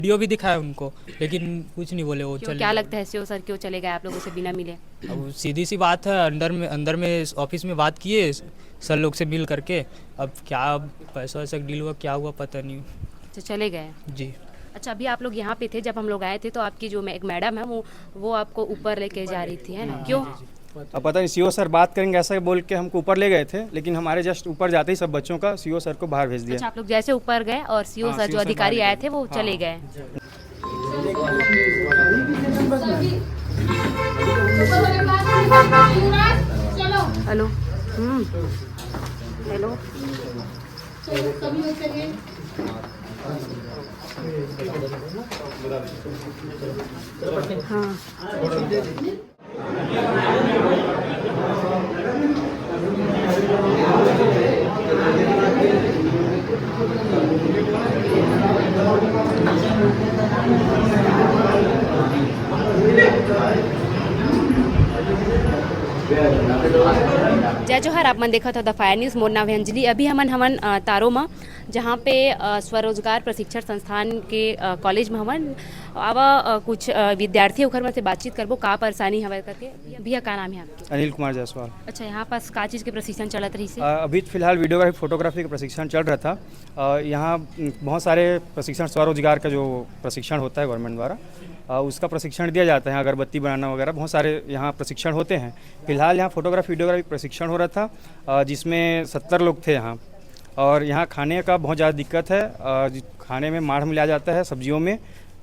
Video भी दिखाया उनको, लेकिन कुछ नहीं बोले, वो क्यों, चले क्या गए। लगता है सीओ सर क्यों चले गए आप लोगों से बिना मिले? अब सीधी सी बात है, अंदर में ऑफिस में बात किए सर लोग से मिल करके। अब क्या पैसा वैसा डील हुआ, क्या हुआ पता नहीं। तो चले गए। जी। अच्छा, अभी आप लोग यहाँ पे थे जब हम लोग आए थे, तो आपकी जो एक मैडम है वो आपको ऊपर लेके जा रही थी, है ना? क्यों? अब पता नहीं सीओ सर बात करेंगे ऐसा बोल के हमको ऊपर ले गए थे, लेकिन हमारे जस्ट ऊपर जाते ही सब बच्चों का सीओ सर को बाहर भेज अच्छा, दिया। आप लोग जैसे ऊपर गए और सीओ हाँ, सर CO जो सर अधिकारी बाहर आए थे वो हाँ। चले गए। हेलो। हेलो। हाँ। जय जोहर, आप मन देखा था द फायर न्यूज़। मोर नाम है अंजलि। अभी हमन तारो में जहाँ पे स्वरोजगार प्रशिक्षण संस्थान के कॉलेज में हमन आवा कुछ विद्यार्थी ओखर में से बातचीत करबो का परेशानी हवे करके। भैया का नाम है आपके? अनिल कुमार जायसवाल। अच्छा, यहाँ पास का चीज़ के प्रशिक्षण चलत रही से? अभी फिलहाल वीडियोग्राफी फोटोग्राफी का प्रशिक्षण चल रहा था। यहाँ बहुत सारे प्रशिक्षण स्वरोजगार का जो प्रशिक्षण होता है गवर्नमेंट द्वारा, उसका प्रशिक्षण दिया जाता है। अगरबत्ती बनाना वगैरह बहुत सारे यहाँ प्रशिक्षण होते हैं। फिलहाल यहाँ फोटोग्राफी वीडियोग्राफी प्रशिक्षण हो रहा था, जिसमें 70 लोग थे यहाँ। और यहाँ खाने का बहुत ज़्यादा दिक्कत है। खाने में माढ़ मिलाया जाता है, सब्जियों में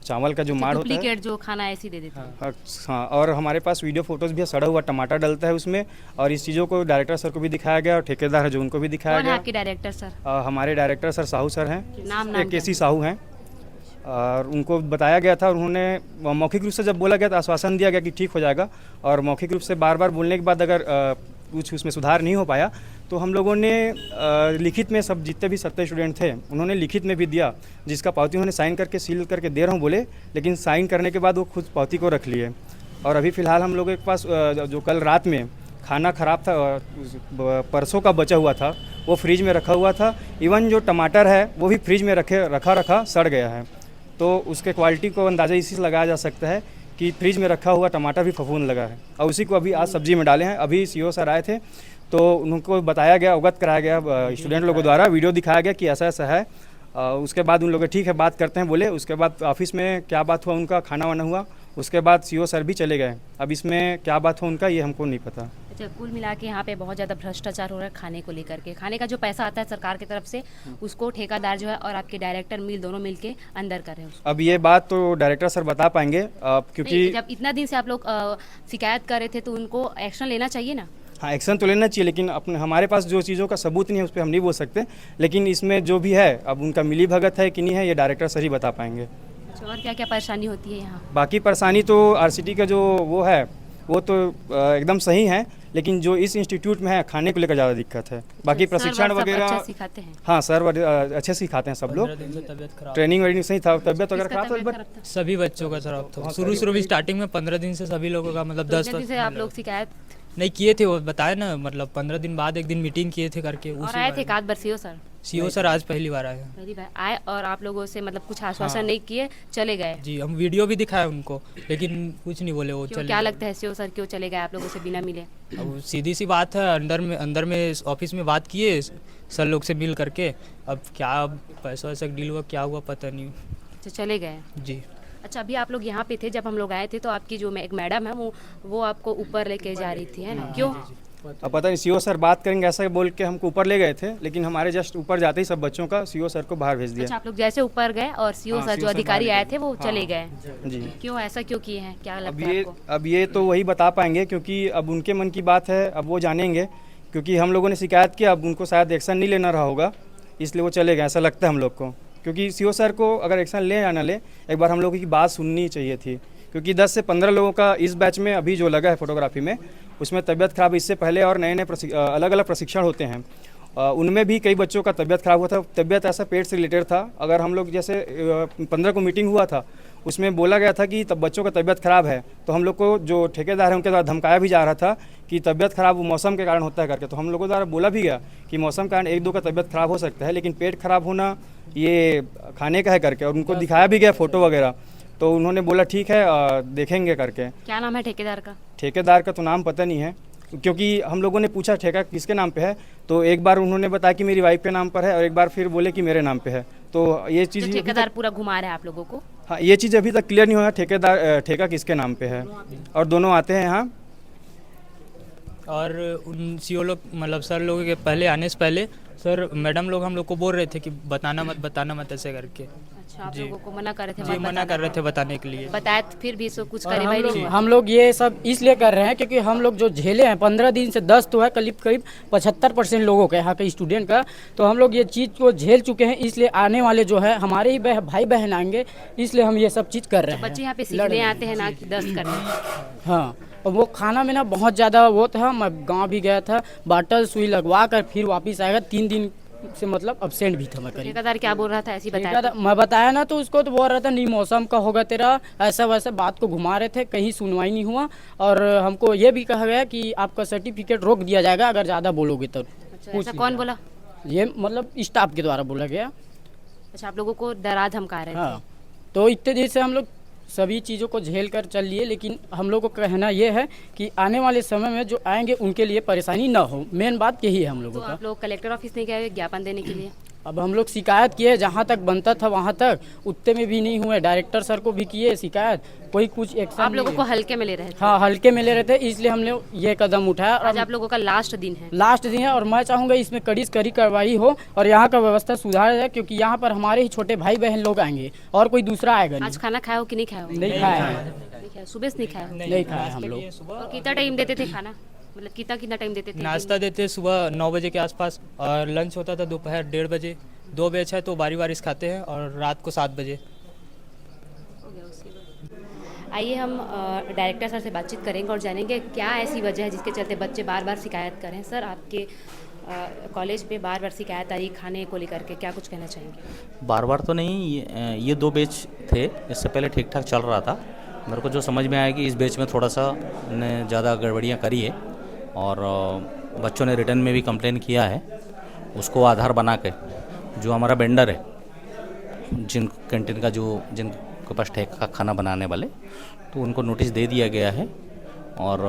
चावल का जो माढ़ होता है, डुप्लीकेट जो खाना ऐसी दे देते हैं। हाँ। और हमारे पास वीडियो फोटोज़ भी है, सड़ा हुआ टमाटर डलता है उसमें। और इस चीज़ों को डायरेक्टर सर को भी दिखाया गया और ठेकेदार है जो उनको भी दिखाया कौन है गया। आपके डायरेक्टर सर? हमारे डायरेक्टर सर साहू सर हैं, नाम केसी साहू हैं। और उनको बताया गया था और उन्होंने मौखिक रूप से जब बोला गया तो आश्वासन दिया गया कि ठीक हो जाएगा। और मौखिक रूप से बार बार बोलने के बाद अगर कुछ उसमें सुधार नहीं हो पाया तो हम लोगों ने लिखित में, सब जितने भी 70 स्टूडेंट थे उन्होंने लिखित में भी दिया, जिसका पावती उन्होंने साइन करके सील करके दे रहा हूँ बोले, लेकिन साइन करने के बाद वो खुद पावती को रख लिए। और अभी फ़िलहाल हम लोगों के पास जो कल रात में खाना ख़राब था, परसों का बचा हुआ था, वो फ्रिज में रखा हुआ था। इवन जो टमाटर है वो भी फ्रिज में रखा सड़ गया है। तो उसके क्वालिटी को अंदाज़ा इसी से लगाया जा सकता है कि फ्रिज में रखा हुआ टमाटर भी फफूंद लगा है। और उसी को अभी आज सब्जी में डाले हैं। अभी सीओ सर आए थे तो उनको बताया गया, अवगत कराया गया स्टूडेंट लोगों द्वारा, वीडियो दिखाया गया कि ऐसा ऐसा है। उसके बाद उन लोग ठीक है बात करते हैं बोले। उसके बाद ऑफिस में क्या बात हुआ उनका, खाना वाना हुआ, उसके बाद सीओ सर भी चले गए। अब इसमें क्या बात हुआ उनका ये हमको नहीं पता। अच्छा, कुल मिला के यहाँ पे बहुत ज़्यादा भ्रष्टाचार हो रहा है खाने को लेकर के। खाने का जो पैसा आता है सरकार की तरफ से, उसको ठेकेदार जो है और आपके डायरेक्टर दोनों मिल के अंदर कर रहे हैं उसको। अब ये बात तो डायरेक्टर सर बता पाएंगे, क्योंकि जब इतना दिन से आप लोग शिकायत कर रहे थे तो उनको एक्शन लेना चाहिए ना। हाँ, एक्शन तो लेना चाहिए, लेकिन अपने हमारे पास जो चीज़ों का सबूत नहीं है उस पर हम नहीं बोल सकते। लेकिन इसमें जो भी है, अब उनका मिली भगत है कि नहीं है ये डायरेक्टर सर ही बता पाएंगे। अच्छा, और क्या क्या परेशानी होती है यहाँ? बाकी परेशानी तो आरसीटी का जो वो है वो तो एकदम सही है, लेकिन जो इस इंस्टीट्यूट में है खाने को लेकर ज़्यादा दिक्कत है। बाकी प्रशिक्षण वगैरह अच्छा सिखाते हैं? हाँ सर अच्छे सिखाते हैं सब लोग। 15 दिन से तबीयत खराब, ट्रेनिंग वेनिंग सही था, तबियत वगैरह किसका खराब तबीयत था। खराब था? सभी बच्चों का खराब था। शुरू में स्टार्टिंग में 15 दिन से सभी लोगों का, मतलब तो 10 इतने दिन से आप लोग शिकायत नहीं किए थे, वो बताए ना, मतलब 15 दिन बाद एक दिन मीटिंग किए थे करके। और आए थे काद बरसियो सर? सीओ सर आज पहली बार आए हैं। पहली बार आए और आप लोगों से मतलब कुछ आश्वासन हाँ। नहीं किए, चले गए? जी, हम वीडियो भी दिखाए उनको, लेकिन कुछ नहीं बोले, वो क्यों, चले क्या गए। लगता है सीओ सर क्यों चले गए आप लोगों से बिना मिले? अब सीधी सी बात है, अंदर में ऑफिस में बात किए सर लोग से मिल करके। अब क्या पैसा वैसा डील हुआ, क्या हुआ पता नहीं। तो चले गए। जी। अच्छा, अभी आप लोग यहाँ पे थे जब हम लोग आए थे, तो आपकी जो एक मैडम है वो आपको ऊपर लेके जा रही थी, है ना? क्यों? अब पता नहीं सीओ सर बात करेंगे ऐसा बोल के हमको ऊपर ले गए थे, लेकिन हमारे जस्ट ऊपर जाते ही सब बच्चों का सीओ सर को बाहर भेज अच्छा, दिया। आप लोग जैसे ऊपर गए और सीओ हाँ, सर CO जो सर अधिकारी बाहर आए थे वो हाँ। चले गए। जी। क्यों, ऐसा क्यों किए हैं, क्या अब लगता है ये आपको? अब ये तो वही बता पाएंगे, क्योंकि अब उनके मन की बात है, अब वो जानेंगे। क्योंकि हम लोगों ने शिकायत किया, अब उनको शायद एक्शन नहीं लेना रहा होगा, इसलिए वो चले गए ऐसा लगता है हम लोग को। क्योंकि सीओ सर को अगर एक्शन ले या ना ले, एक बार हम लोगों की बात सुननी चाहिए थी। क्योंकि 10 से 15 लोगों का इस बैच में अभी जो लगा है फोटोग्राफी में, उसमें तबीयत खराब, इससे पहले और नए नए अलग अलग प्रशिक्षण होते हैं उनमें भी कई बच्चों का तबीयत ख़राब हुआ था। तबीयत ऐसा पेट से रिलेटेड था। अगर हम लोग जैसे 15 को मीटिंग हुआ था, उसमें बोला गया था कि तब बच्चों का तबीयत ख़राब है, तो हम लोग को जो ठेकेदार है उनके द्वारा धमकाया भी जा रहा था कि तबीयत ख़राब मौसम के कारण होता है करके। तो हम लोगों द्वारा बोला भी गया कि मौसम के कारण 1-2 का तबीयत ख़राब हो सकता है, लेकिन पेट ख़राब होना ये खाने का है करके, और उनको दिखाया भी गया फ़ोटो वगैरह। तो उन्होंने बोला ठीक है देखेंगे करके। क्या नाम है ठेकेदार का? ठेकेदार का तो नाम पता नहीं है, क्योंकि हम लोगों ने पूछा ठेका किसके नाम पे है, तो एक बार उन्होंने बताया कि मेरी वाइफ के नाम पर है, और एक बार फिर बोले कि मेरे नाम पे है। तो ये चीज़ जो ठेकेदार पूरा घुमा रहा है आप लोगों को? हाँ, ये चीज़ अभी तक क्लियर नहीं हुआ ठेका किसके नाम पे है, और दोनों आते हैं यहाँ। और उन सीओ लोग मतलब सर लोगों के पहले आने से पहले सर मैडम लोग हम लोग को बोल रहे थे कि बताना मत ऐसे करके। अच्छा, आप जी। लोगों को मना कर रहे थे? जी, मत मना बताना। कर रहे थे बताने के लिए। बताया तो फिर भी सो कुछ और कार्रवाई नहीं हुआ? हम लोग ये सब इसलिए कर रहे हैं क्योंकि हम लोग जो झेले हैं 15 दिन से 10 तो है, करीब 75% लोगों का यहाँ के स्टूडेंट का, तो हम लोग ये चीज़ को झेल चुके हैं। इसलिए आने वाले जो है हमारे ही भाई बहन आएंगे, इसलिए हम ये सब चीज़ कर रहे हैं। बच्चे यहाँ पे सीखने आते हैं ना कि दस्त करने? हाँ, और वो खाना में ना बहुत ज़्यादा वो था। मैं गाँव भी गया था, बाटल सुई लगवा कर फिर वापस आएगा। 3 दिन से मतलब अब्सेंट भी था मैं करीब। ठेकेदार क्या बोल रहा था, ऐसी बताया? ठेकेदार मैं बताया ना, तो उसको तो बोल रहा था नहीं मौसम का होगा तेरा, ऐसा वैसा बात को घुमा रहे थे। कहीं सुनवाई नहीं हुआ, और हमको ये भी कहा गया कि आपका सर्टिफिकेट रोक दिया जाएगा अगर ज़्यादा बोलोगे तो। अच्छा, ऐसा कौन बोला? ये मतलब स्टाफ के द्वारा बोला गया। अच्छा, आप लोगों को डरा धमका रहे थे? हाँ, तो इतने देर से हम लोग सभी चीज़ों को झेल कर चल लिए, लेकिन हम लोग को कहना ये है कि आने वाले समय में जो आएंगे उनके लिए परेशानी ना हो। मेन बात यही है हम तो लोगों का। आप लोग कलेक्टर ऑफिस नहीं गए ज्ञापन देने के लिए? अब हम लोग शिकायत किए, जहाँ तक बनता था वहाँ तक, उतने में भी नहीं हुए। डायरेक्टर सर को भी किए शिकायत, कोई कुछ एक्शन आप लोगों को हल्के में ले रहे थे? हाँ, हल्के में ले रहे थे, इसलिए हमने ये कदम उठाया। आज और आप लोगों का लास्ट दिन है? लास्ट दिन है, और मैं चाहूँगा इसमें कड़ी से कड़ी कार्रवाई हो और यहाँ का व्यवस्था सुधारा जाए, क्योंकि यहाँ पर हमारे ही छोटे भाई बहन लोग आएंगे और कोई दूसरा आएगा नहीं। आज खाना खाया हो कि नहीं खाया हो? नहीं खाया है, नहीं खाया, सुबह से नहीं खाया हो? नहीं खाया हम लोग। और कितना टाइम देते थे खाना, मतलब कितना टाइम देते थे? नाश्ता देते सुबह 9 बजे के आसपास, और लंच होता था दोपहर 1:30 बजे। 2 बैच है तो बारी खाते हैं, और रात को 7 बजे। आइए हम डायरेक्टर सर से बातचीत करेंगे और जानेंगे क्या ऐसी वजह है जिसके चलते बच्चे बार बार शिकायत करें। सर, आपके कॉलेज पे बार बार शिकायत आ रही खाने को लेकर के, क्या कुछ कहना चाहेंगे? बार बार तो नहीं, ये 2 बैच थे, इससे पहले ठीक ठाक चल रहा था। मेरे को जो समझ में आया कि इस बैच में थोड़ा सा ने ज़्यादा गड़बड़ियाँ करी है, और बच्चों ने रिटर्न में भी कंप्लेन किया है। उसको आधार बना के जो हमारा वेंडर है, जिन कैंटीन का जिनके पास ठेका खाना बनाने वाले, तो उनको नोटिस दे दिया गया है, और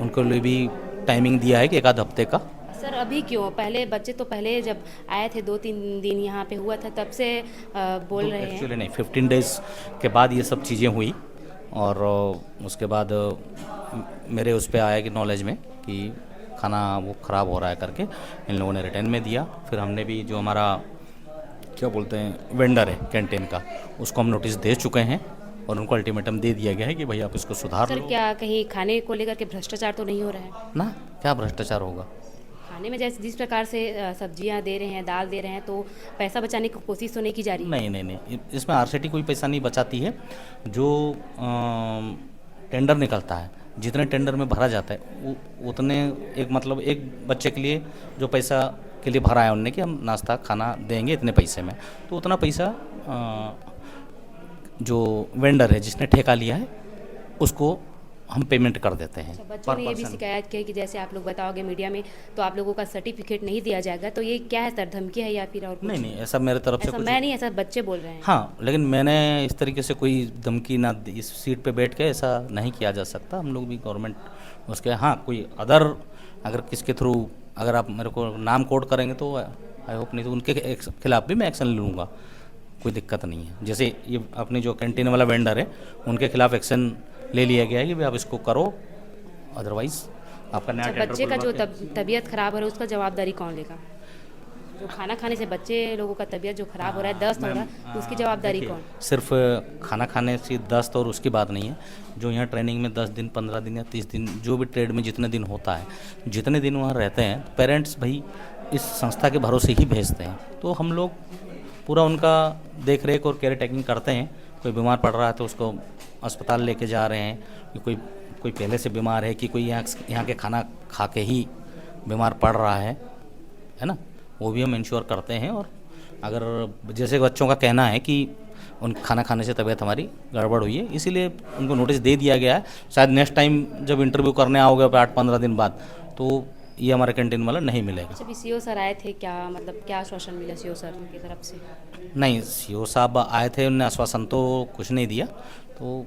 उनको लिए भी टाइमिंग दिया है कि 1 हफ्ते का। सर, अभी क्यों? पहले बच्चे तो पहले जब आए थे 2-3 दिन यहाँ पे हुआ था, तब से बोल रहे हैं। एक्चुअली नहीं, 15 डेज़ के बाद ये सब चीज़ें हुई, और उसके बाद मेरे उस पर आया कि नॉलेज में कि खाना वो ख़राब हो रहा है करके इन लोगों ने रिटर्न में दिया। फिर हमने भी जो हमारा क्या बोलते हैं वेंडर है कैंटीन का, उसको हम नोटिस दे चुके हैं, और उनको अल्टीमेटम दे दिया गया है कि भाई आप इसको सुधार सर, लो। क्या कहीं खाने को लेकर के भ्रष्टाचार तो नहीं हो रहा है? ना, क्या भ्रष्टाचार होगा? खाने में जैसे जिस प्रकार से सब्जियां दे रहे हैं, दाल दे रहे हैं, तो पैसा बचाने की कोशिश तो नहीं की जा रही? नहीं, इसमें आरसीटी कोई पैसा नहीं बचाती है। जो टेंडर निकलता है, जितने टेंडर में भरा जाता है उतने, एक बच्चे के लिए जो पैसा के लिए भरा है उनने कि हम नाश्ता खाना देंगे इतने पैसे में, तो उतना पैसा जो वेंडर है जिसने ठेका लिया है उसको हम पेमेंट कर देते हैं। बच्चों ने ये भी शिकायत की कि जैसे आप लोग बताओगे मीडिया में, तो आप लोगों का सर्टिफिकेट नहीं दिया जाएगा, तो ये क्या है सर, धमकी है या फिर और कुछ? नहीं, ऐसा मेरे तरफ से ऐसा कुछ मैं नहीं, ऐसा बच्चे बोल रहे हैं। हाँ, लेकिन मैंने इस तरीके से कोई धमकी ना दी, इस सीट पे बैठ के ऐसा नहीं किया जा सकता। हम लोग भी गवर्नमेंट उसके, हाँ, कोई अगर किसके थ्रू अगर आप मेरे को नाम कोड करेंगे तो आई होप, नहीं तो उनके खिलाफ भी मैं एक्शन ले लूँगा, कोई दिक्कत नहीं है। जैसे ये अपनी जो कैंटीन वाला वेंडर है उनके खिलाफ एक्शन ले लिया गया है कि भाई आप इसको करो, अदरवाइज आपका नया टेंडर। बच्चे का जो तबीयत खराब हो रहा है उसका जवाबदारी कौन लेगा? जो खाना खाने से बच्चे लोगों का तबीयत जो खराब हो रहा है, दस्त हो रहा है, उसकी जवाबदारी कौन? सिर्फ खाना खाने से दस्त और उसकी बात नहीं है। जो यहाँ ट्रेनिंग में 10 दिन, 15 दिन या 30 दिन, जो भी ट्रेड में जितने दिन होता है, जितने दिन वहाँ रहते हैं, पेरेंट्स भाई इस संस्था के भरोसे ही भेजते हैं। तो हम लोग पूरा उनका देख रेख और केयर टेकिंग करते हैं। कोई बीमार पड़ रहा है तो उसको अस्पताल लेके जा रहे हैं, कि कोई पहले से बीमार है, कि कोई यहाँ के खाना खा के ही बीमार पड़ रहा है, है ना, वो भी हम इंश्योर करते हैं। और अगर जैसे बच्चों का कहना है कि उन खाना खाने से तबीयत हमारी गड़बड़ हुई है, इसीलिए उनको नोटिस दे दिया गया है। शायद नेक्स्ट टाइम जब इंटरव्यू करने आओगे 8-15 दिन बाद, तो ये हमारा कैंटीन वाला नहीं मिलेगा। अच्छा, अभी सीओ सर आए थे, क्या मतलब क्या आश्वासन मिला सीओ सर की तरफ से? नहीं, सीओ साहब आए थे, उन्होंने आश्वासन तो कुछ नहीं दिया। तो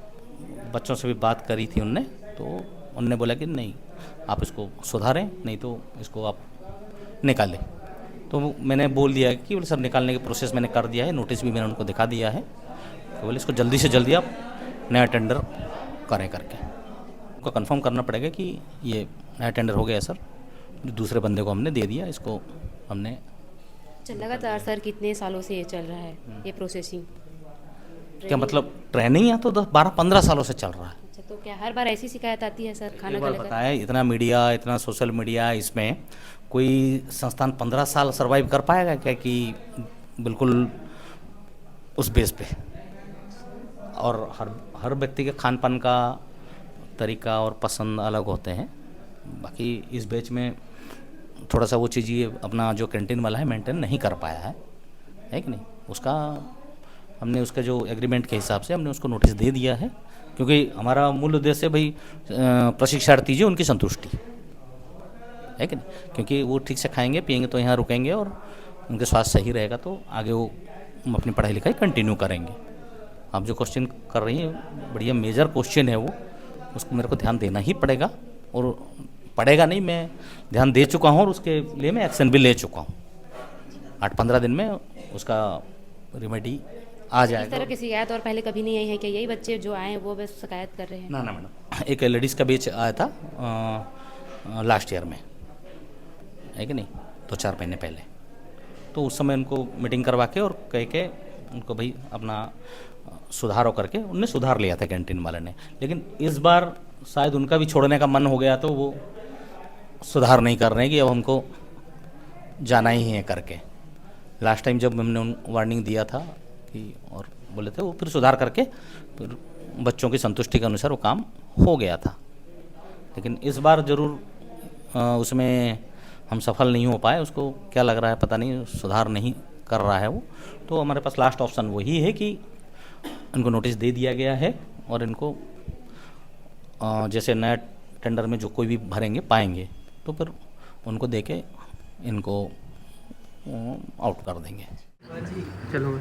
बच्चों से भी बात करी थी उनने, तो उनने बोला कि नहीं, आप इसको सुधारें, नहीं तो इसको आप निकालें। तो मैंने बोल दिया कि बोले सर निकालने की प्रोसेस मैंने कर दिया है, नोटिस भी मैंने उनको दिखा दिया है, तो बोले इसको जल्दी से जल्दी आप नया टेंडर करें करके। उनको कंफर्म करना पड़ेगा कि ये नया टेंडर हो गया है सर, जो दूसरे बंदे को हमने दे दिया, इसको हमने। अच्छा, लगातार सर कितने सालों से ये चल रहा है ये प्रोसेसिंग? क्या मतलब ट्रेनिंग या तो 10-12-15 सालों से चल रहा है। अच्छा, तो क्या हर बार ऐसी शिकायत आती है सर खाना एक को बार लेकर? बताया, इतना मीडिया, इतना सोशल मीडिया, इसमें कोई संस्थान 15 साल सर्वाइव कर पाएगा क्या कि बिल्कुल उस बेस पे? और हर व्यक्ति के खान पान का तरीका और पसंद अलग होते हैं। बाकी इस बैच में थोड़ा सा वो चीज़ ये अपना जो कैंटीन वाला है मेंटेन नहीं कर पाया है कि नहीं। उसका हमने उसके जो एग्रीमेंट के हिसाब से हमने उसको नोटिस दे दिया है, क्योंकि हमारा मूल उद्देश्य भाई प्रशिक्षणार्थी जो उनकी संतुष्टि है कि नहीं। क्योंकि वो ठीक से खाएंगे पिएंगे तो यहाँ रुकेंगे, और उनके स्वास्थ्य सही रहेगा तो आगे वो अपनी पढ़ाई लिखाई कंटिन्यू करेंगे। आप जो क्वेश्चन कर रही हैं बढ़िया मेजर क्वेश्चन है वो, उसको मेरे को ध्यान देना ही पड़ेगा, और पड़ेगा नहीं, मैं ध्यान दे चुका हूँ और उसके लिए मैं एक्शन भी ले चुका हूँ। 8-15 दिन में उसका रेमेडी आ इस जाएगा। तरह की शिकायत और पहले कभी नहीं आई है कि यही बच्चे जो आए हैं वो बस शिकायत कर रहे हैं? ना मैडम, एक लेडीज़ का बैच आया था लास्ट ईयर में, है कि नहीं, 2-4 महीने पहले। तो उस समय उनको मीटिंग करवा के और कह के उनको भाई अपना सुधार करके उनने सुधार लिया था कैंटीन वाले ने। लेकिन इस बार शायद उनका भी छोड़ने का मन हो गया, तो वो सुधार नहीं कर रहे हैं कि अब हमको जाना ही है करके। लास्ट टाइम जब हमने वार्निंग दिया था कि और बोले थे, वो फिर सुधार करके फिर बच्चों की संतुष्टि के अनुसार वो काम हो गया था। लेकिन इस बार ज़रूर उसमें हम सफल नहीं हो पाए। उसको क्या लग रहा है पता नहीं, सुधार नहीं कर रहा है वो। तो हमारे पास लास्ट ऑप्शन वही है कि इनको नोटिस दे दिया गया है, और इनको जैसे नया टेंडर में जो कोई भी भरेंगे पाएंगे तो फिर उनको दे के इनको आउट कर देंगे। चलो